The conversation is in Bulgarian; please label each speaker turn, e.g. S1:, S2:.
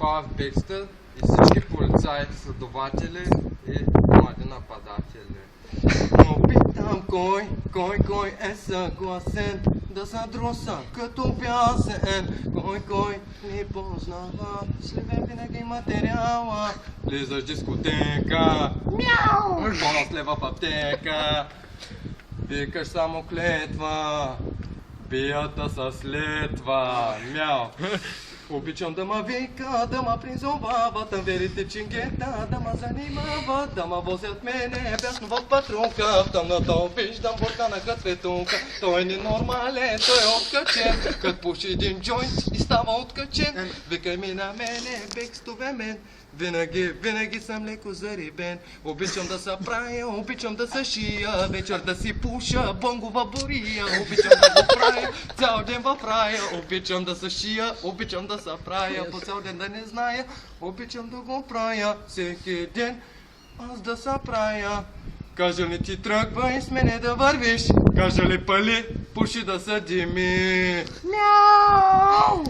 S1: такова в текста и всички полицаи, следователи и млади нападатели. Но питам кой е съгласен да задроса като вясен. Кой ни познава, сливен винаги материала. Влизаш в дискотека, мяу, бонус лева в аптека. Викаш само клетва, бията са следва, мяу. Обичам да ма вика, да ма призовава, да верите чингета, да ма занимава, да ма возят мене бясно в патрулка. В тъмната виждам буркана като светулка. Той е ненормален, той е откачен, като пуши един джойнт и става откачен. Викай ми на мене, бекстове мен, винаги съм леко зарибен. Обичам да се правя, обичам да се шия, вечер да си пуша, бонгова бория. Обичам да го правя, цял ден в рая. Обичам да се шия, обичам да се правя, по цял ден да не зная. Обичам да го правя, всеки ден аз да се правя. Кажа ли ти тръгвай с мене да вървиш, кажа ли пали, пуши да се дими. Мяу!